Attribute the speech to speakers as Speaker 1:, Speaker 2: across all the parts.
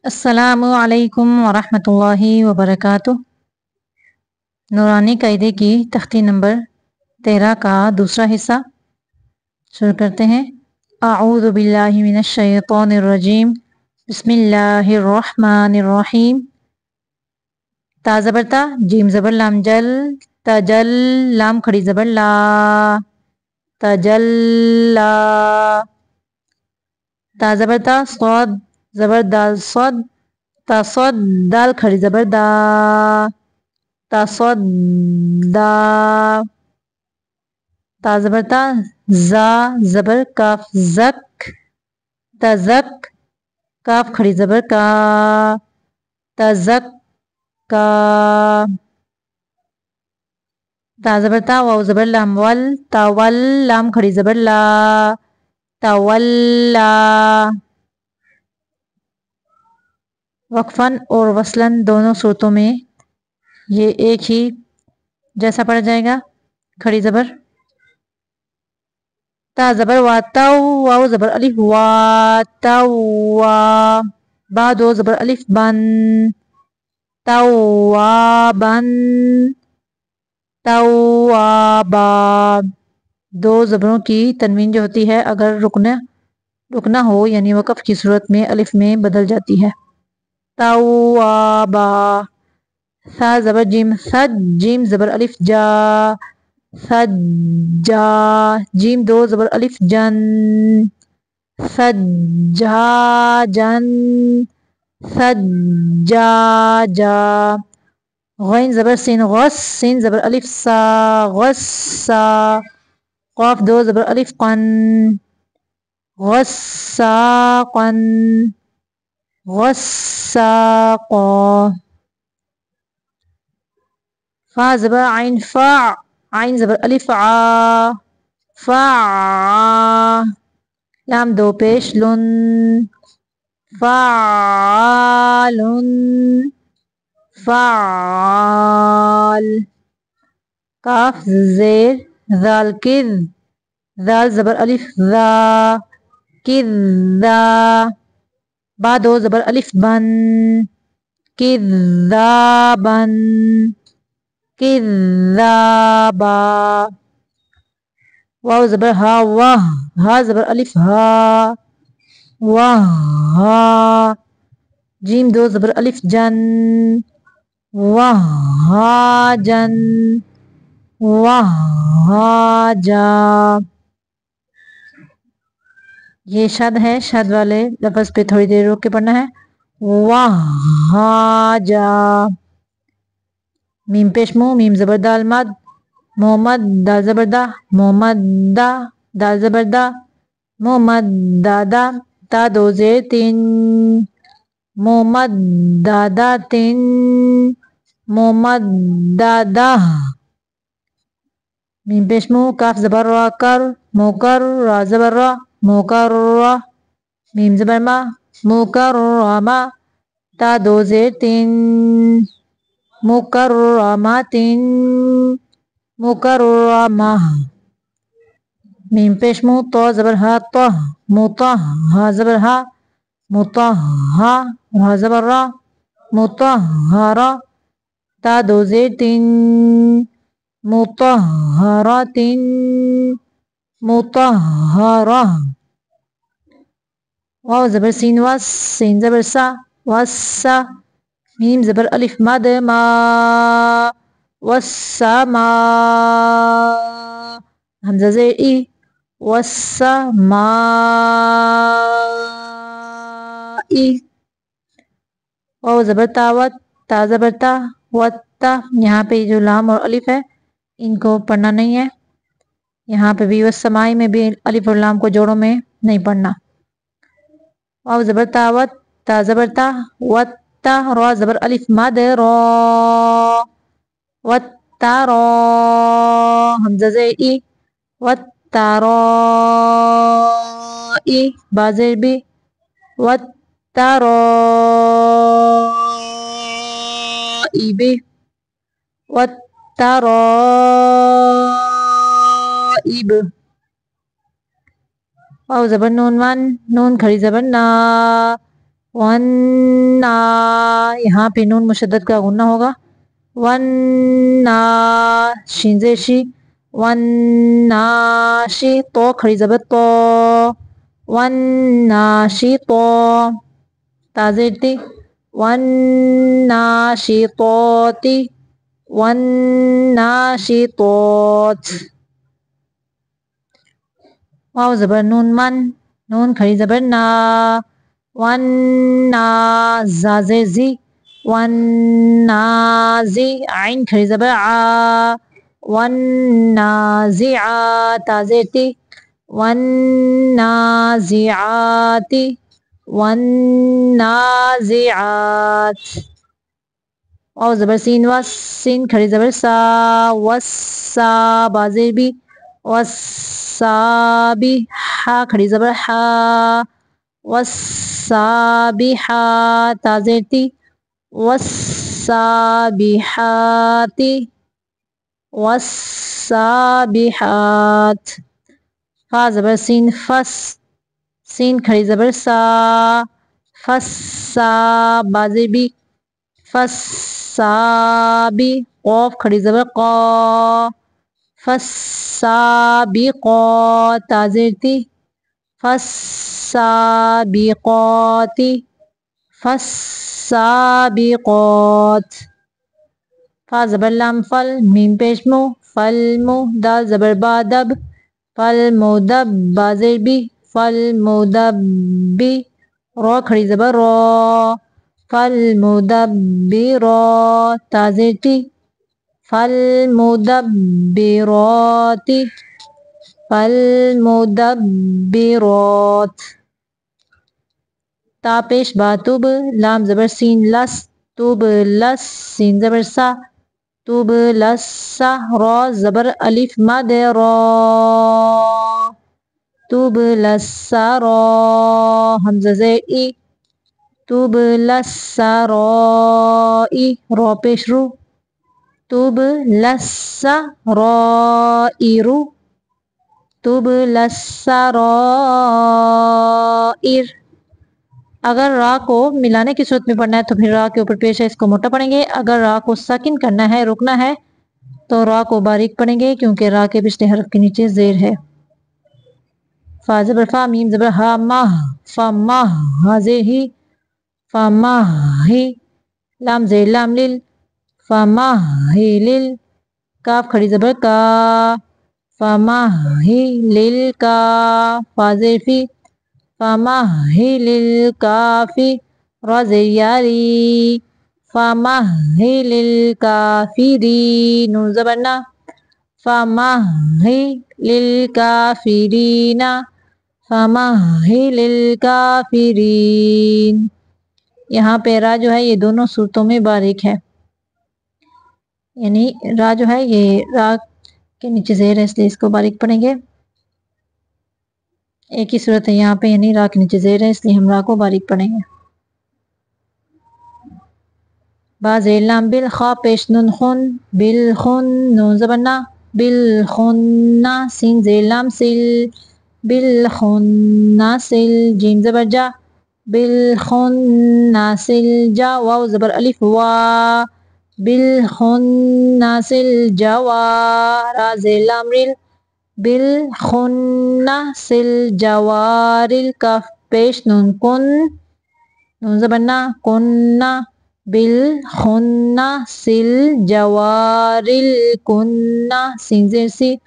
Speaker 1: السلام علیکم ورحمۃ اللہ وبرکاتہ۔ نورانی قاعدے کی تختی نمبر 13 کا دوسرا حصہ شروع کرتے ہیں۔ اعوذ باللہ من الشیطان الرجیم، بسم اللہ الرحمن الرحیم۔ تا زبر تا، جیم زبر لام جل، تجل، لام کھڑی زبر لا، تجلا۔ تا زبر تا، صاد زبر دال صد، تصد، دال کھڑی زبر دا، تصدا۔ تا زبر تا، زا زبر کاف زک، تزک، کاف کھڑی زبر کا، تزکا۔ تا زبر تا، واو زبر لام ول، تاول، لام کھڑی زبر لا، تولا۔ وقفاً اور وصلاً دونوں صورتوں میں یہ ایک ہی جیسا پڑا جائے گا۔ کھڑی زبر تا زبر وا، تو، واو زبر الف وا، توا۔ با دو زبر الف بن، توابن، توابا۔ دو زبروں کی تنوین جو ہوتی ہے اگر رکنا ہو یعنی وقف کی صورت میں الف میں بدل جاتی ہے۔ توابا۔ ثا زبر جیم ثج، جیم زبر الف جا، ثجا۔ جیم دو زبر الف جن، ثجاجن، ثجاجا۔ غین زبر سین غس، سین زبر الف سا، غسا۔ قاف دو زبر الف قن، غساقن، غساقا۔ فا زبر عین فا، عین زبر الف عا، فعا۔ لام دو پیش لن، فعالن، فعال۔ کاف زیر ذال کذ، ذال زبر الف ذا، کذا۔ با دو زبر الف بن، کذابن، کذابا۔ واو زبر ہا واہ، ہا زبر الف ہا، واہا۔ جیم دو زبر الف جن، وہاجن، وہاجا۔ یہ شد ہے، شد والے لفظ پہ تھوڑی دیر روک کے پڑھنا ہے۔ وہاجا۔ میم پیش مو، میم زبر دال مد، محمد، دال زبر دا، محمد دا، دال زبر دا، محمد دادا۔ تا دو زیر تین، محمد دادا تین، محمد دادا۔ میم پیش مو، کاف زبر را کر، موکر، را زبر را، موکر را۔ میم زبر ما، مکرما۔ تا دو زیر تین، مکرماتن، مکرمہ۔ میم پیش مو، تو زبر ہا طہ، مطہ، ہا زبر ہا، مطہا، را زبر را، مطہرا۔ تا دو زیر تین، مطہراتن، مطہرہ۔ واو زبر سین وس، سین زبر سا، وسا۔ میم زبر الف مد ما، والسما۔ حمزہ زیر ای، والسماء۔ واو زبر تاوت، تا زبر تا، وتا۔ یہاں پہ جو لام اور الف ہے ان کو پڑھنا نہیں ہے، یہاں پہ بھی والسماء میں بھی الف اور لام کو جوڑوں میں نہیں پڑھنا۔ واو زبر تاوت، تا زبر تا، وتا۔ را زبر الف مد را، وتارا۔ حمزہ زیر ای، وتارائی۔ با زیر بی، وترائب، وترائب۔ واو زبر نون ون، نون کھڑی زبر نا، वन्ना, यहाँ पे नून मुशद्दद का गुन्ना होगा। वन्ना, शीन ज़ेर शी, वन्नाशी, तो खड़ी ज़बर तो, वन्नाशितो, ता ज़ेर ती, वन्नाशितोति, वन्नाशितोत। वाव ज़बर नून मन, नून खड़ी ज़बर ना, वन्ना, ज़ा ज़ेर ज़ी, वन्नाज़ी, आइन खड़ी ज़बर आ, वन्नाज़िआ, ता ज़ेर ती, वन्नाज़िआति, वन्नाज़िआत। वाव ज़बर सीन वस, सीन खड़ी ज़बर सा, वस्सा, बा ज़ेर बी, वस्साबी, हा खड़ी ज़बर हा, वस्साबिहा, ता ज़ेर ती, वस्साबिहाति, वस्साबिहात। फा ज़बर सीन फस, सीन खड़ी ज़बर सा, फस्सा, बा ज़ेर बी, फस्साबी, क़ाफ खड़ी ज़बर क़ा, फस्साबिक़ा, ता ज़ेर ती, फस्साबिक़ाति, फस्साबिक़ात। फा ज़बर लाम फल, मीम पेश मु, फल मु, दाल ज़बर बा दब, फल मुदब, बा ज़ेर बी, फल मुदब्बी, रा खड़ी ज़बर रा, फल मुदब्बिरा, ता ज़ेर ती, फल मुदब्बिराति, फल मुदब्बिरात। ता पेश बा तुब, लाम ज़बर सीन लस, तुब लस, सीन ज़बर सा, तुब लस्सा, रा ज़बर अलिफ मद रा, तुब लस्सा रा, हमज़ा ज़ेर ई, तुब लस्सा रा ई, रा पेश रू, तुब लस्सा रा इरु, तुब लस्सा रा इर। अगर रा को मिलाने की सूरत में पढ़ना है तो फिर रा के ऊपर पेश है, इसको मोटा पढ़ेंगे। अगर रा को साकिन करना है, रुकना है, तो रा को बारीक पढ़ेंगे क्योंकि रा के पिछले हर्फ के नीचे ज़ेर है। फा ज़बर फा, मीम ज़बर हा, माह, फा माह, हा ज़ेर ही, फा माह ही, लाम ज़ेर लाम लिल, फा माह ही लिल, काफ खड़ी ज़बर का, फा माह ही लिल का, फा ज़ेर फी, फमाहिलिल काफी, रा ज़ेर यारी, फमाहिलिल काफिरी, नून ज़बर ना, फमाहिलिल काफिरीना, फमाहिलिल काफिरीन। यहाँ पे रा जो है ये दोनों सूरतों में बारीक है, यानी रा जो है ये रा के नीचे ज़ेर है, इसलिए इसको बारीक पढ़ेंगे। एक ही सूरत है यहाँ पे, यानी रा के नीचे ज़ेर है, इसलिए हम रा को बारीक पढ़ेंगे। बा ज़ेर लाम बिल, खा पेश नून खुन, बिल खुन, नून ज़बर ना, बिल खुन्ना, सीन ज़ेर लाम सिल, बिल खुन्ना सिल, जीम ज़बर जा, बिल खुन्ना सिल जा, वाव ज़बर अलिफ वा, बिल खुन्ना सिल जवा, रा ज़ेर लाम रिल, बिल खुन्ना सिल जवारिल, काफ पेश नून कुन, नून ज़बर ना, कुन्ना, बिल खुन्ना सिल जवारिल कुन्ना, सीन ज़ेर सी,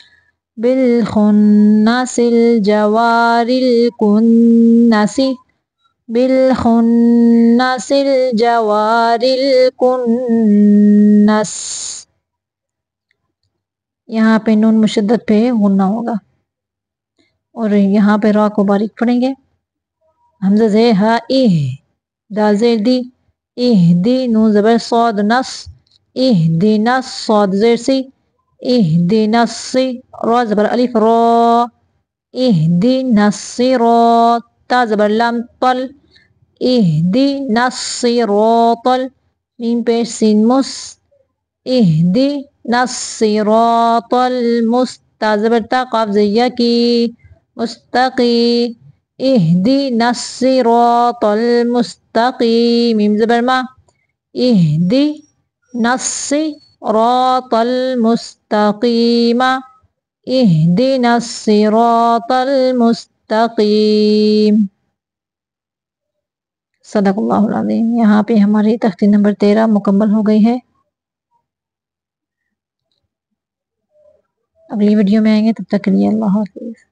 Speaker 1: बिल खुन्ना सिल जवारिल कुन्नासी, बिल खुन्ना सिल जवारिल कुन्नस। यहाँ पे नून मुशद्दद पे गुन्ना होगा और यहाँ पे रा को बारीक पढ़ेंगे। हमज़ा ज़ेर हा, इह, दाल ज़ेर दी, इह दी, नून ज़बर सौद नस, इह दी नस, सौद ज़ेर सी, इह दी नस्सी, रा ज़बर अलिफ रा, इह दी नस्सी रा, ता ज़बर लाम तल, इह दी नस्सी रा तल, मीम पेश सीन मुस, इह दी नस्सी रा तल मुस, ता ज़बर ता, काफ ज़ेर या की, मुस्तकी, اهدنا الصراط المستقيم، میم زبر ما، اهدنا الصراط المستقيم، اهدنا الصراط المستقيم۔ صدق اللہ العظیم۔ یہاں پہ ہماری تختی نمبر 13 مکمل ہو گئی ہے۔ اگلی ویڈیو میں آئیں گے، تب تک کے لیے اللہ حافظ۔